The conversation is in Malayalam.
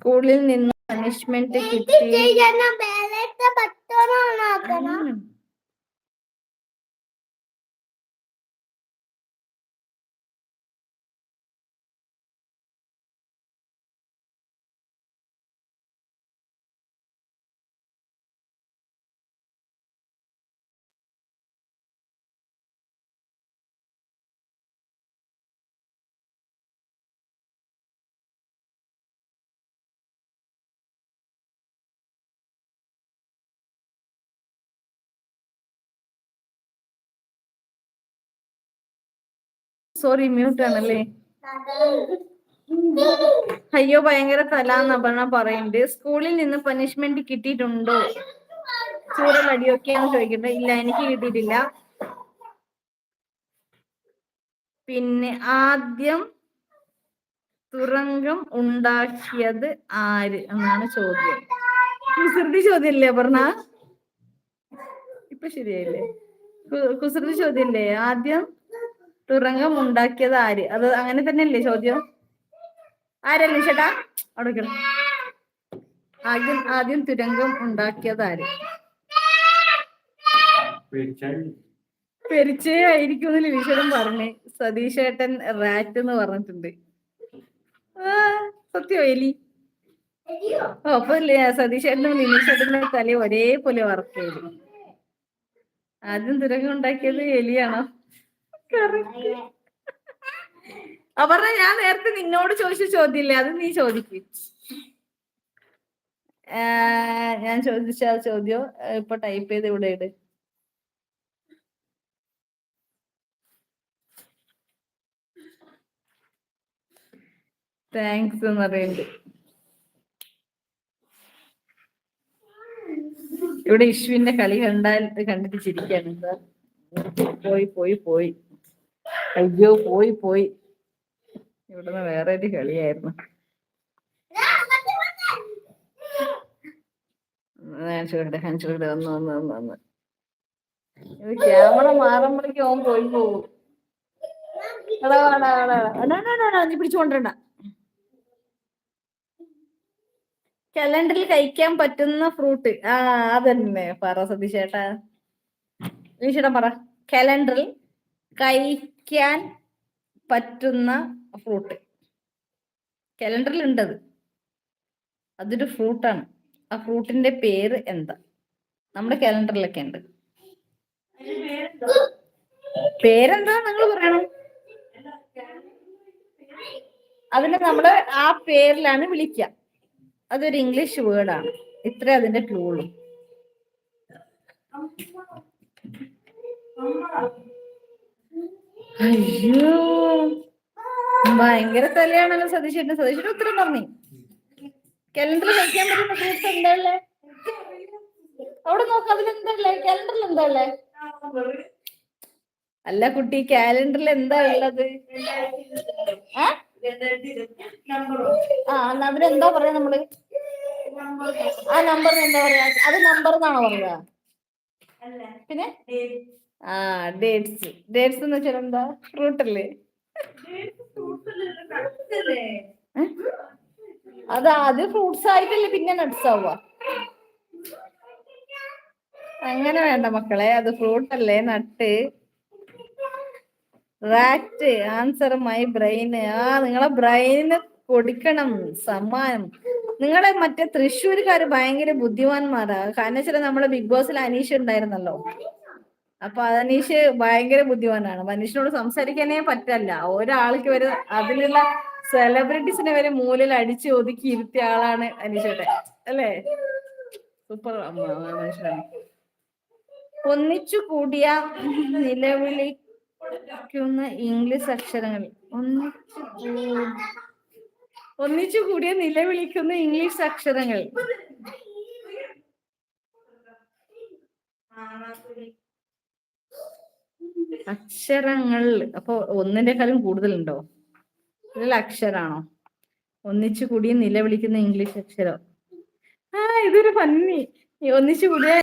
സ്കൂളിൽ നിന്ന് പണിഷ്മെന്റ് കിട്ടി. സോറി, മ്യൂട്ട് ആണല്ലേ. അയ്യോ ഭയങ്കര തലാന്ന് പറഞ്ഞ പറയുന്നുണ്ട്. സ്കൂളിൽ നിന്ന് പനിഷ്മെന്റ് കിട്ടിയിട്ടുണ്ടോ? ചൂടലടിയൊക്കെയാന്ന് ചോദിക്കട്ടെ. ഇല്ല, എനിക്ക് കിട്ടിയിട്ടില്ല. പിന്നെ ആദ്യം തുരങ്കം ഉണ്ടാക്കിയത് ആര് എന്നാണ് ചോദ്യം. കുസൃതി ചോദ്യല്ലേ പറഞ്ഞ? ഇപ്പൊ ശരിയായില്ലേ? കുസൃതി ചോദ്യല്ലേ? ആദ്യം തുരങ്കം ഉണ്ടാക്കിയത് ആര്? അത് അങ്ങനെ തന്നെയല്ലേ ചോദ്യം? ആരല്ലേ ചേട്ടാ അവിടെ? ആദ്യം തുരങ്കം ഉണ്ടാക്കിയത് ആര്? പെരിച്ചേ ആയിരിക്കും ലിനീഷേട്ടൻ പറഞ്ഞേ. സതീഷേട്ടൻ റാറ്റ് എന്ന് പറഞ്ഞിട്ടുണ്ട്. സത്യോ എലി? അപ്പൊ സതീഷേട്ടനും ലിനീഷേട്ടനും തലേ ഒരേപോലെ വർക്ക് ചെയ്തു. ആദ്യം തുരങ്കം ഉണ്ടാക്കിയത് എലിയാണോ? പറഞ്ഞ ഞാൻ നേരത്തെ നിന്നോട് ചോദിച്ച ചോദ്യമില്ലേ, അത് നീ ചോദിക്കും. ഞാൻ ചോദിച്ച ചോദ്യം ഇപ്പൊ ടൈപ്പ് ചെയ്ത് ഇവിടെ ഇട്. താങ്ക്സ് എന്ന് പറയുന്നുണ്ട്. ഇവിടെ ഇഷ്വിന്റെ കളി കണ്ടിട്ട് ചിരിക്കാണ്. എന്താ പോയി അയ്യോ പോയി. ഇവിടുന്ന് വേറെ ഒരു കളിയായിരുന്നു. ഒന്ന് ക്യാമറ മാറുമ്പോഴേക്കും ഓൻ പോയി പോകും. നീ പിടിച്ചുകൊണ്ടിരണ്ട. കലണ്ടറിൽ കഴിക്കാൻ പറ്റുന്ന ഫ്രൂട്ട്. അതന്നെ പറ സതീഷേട്ടാ. സതീഷേട്ടാ പറ. കലണ്ടറിൽ കഴിക്കാൻ പറ്റുന്ന ഫ്രൂട്ട്. കലണ്ടറിൽ ഉണ്ടത്. അതൊരു ഫ്രൂട്ടാണ്. ആ ഫ്രൂട്ടിന്റെ പേര് എന്താ? നമ്മുടെ കലണ്ടറിലൊക്കെ ഉണ്ട്. പേരെന്താ നിങ്ങൾ പറയണം. അതിനെ നമ്മള് ആ പേരിലാണ് വിളിക്കുക. അതൊരു ഇംഗ്ലീഷ് വേർഡാണ്. ഇത്ര അതിന്റെ ക്ലൂളും. അയ്യോ ഭയങ്കര തലയാണല്ലോ സതീഷേട്ടൻ. സതീഷേട്ടൻ ഉത്തരം പറഞ്ഞു. കലണ്ടറിൽ കഴിക്കാൻ പറ്റുന്ന ഫ്രൂട്ട്സ് എന്താ? അവിടെ നോക്ക്, അതിലെന്തല്ലേ? കലണ്ടറിൽ എന്താ? അല്ല കുട്ടി, കാലണ്ടറിൽ എന്താ ഉള്ളത്? അതിനെന്താ പറയാ നമ്മള്? ആ നമ്പർ എന്താ പറയാ? അത് നമ്പർ എന്നാണോ പറയാ? പിന്നെ ഡേറ്റ്സ് എന്ന് വെച്ചാൽ എന്താ? ഫ്രൂട്ട് അല്ലേ? അത് ഫ്രൂട്ട്സ് ആയിട്ടല്ലേ പിന്നെ നട്ട്സ് ആവുക? അങ്ങനെ വേണ്ട മക്കളെ, അത് ഫ്രൂട്ട് അല്ലേ, nut. Right answer my brain. നിങ്ങളെ ബ്രെയിന് കൊടുക്കണം സമ്മാനം. നിങ്ങളെ മറ്റേ തൃശ്ശൂർക്കാര് ഭയങ്കര ബുദ്ധിമാന്മാരാ. കാരണം വെച്ചാൽ നമ്മളെ ബിഗ് ബോസിൽ അനീഷ് ഉണ്ടായിരുന്നല്ലോ. അപ്പൊ അനീഷ് ഭയങ്കര ബുദ്ധിമാനാണ്. മനുഷ്യനോട് സംസാരിക്കാനേ പറ്റല്ല. ഒരാൾക്ക് വരെ അതിലുള്ള സെലിബ്രിറ്റീസിനെ വരെ മൂലയിൽ അടിച്ച് ഒതുക്കി ഇരുത്തിയ ആളാണ് അനീഷേട്ടൻ അല്ലേ? സൂപ്പർ മനുഷ്യനാണ്. ഒന്നിച്ചു കൂടിയ നിലവിളിക്കുന്ന ഇംഗ്ലീഷ് അക്ഷരങ്ങൾ. ഒന്നിച്ചു കൂടിയ നിലവിളിക്കുന്ന ഇംഗ്ലീഷ് അക്ഷരങ്ങൾ. അക്ഷരങ്ങൾ. അപ്പൊ ഒന്നിന്റെക്കാളും കൂടുതലുണ്ടോ? ഇതിൽ അക്ഷരാണോ? ഒന്നിച്ചു കൂടിയ നിലവിളിക്കുന്ന ഇംഗ്ലീഷ് അക്ഷരം. ഇതൊരു ഫന്നി. ഒന്നിച്ചു കൂടിയ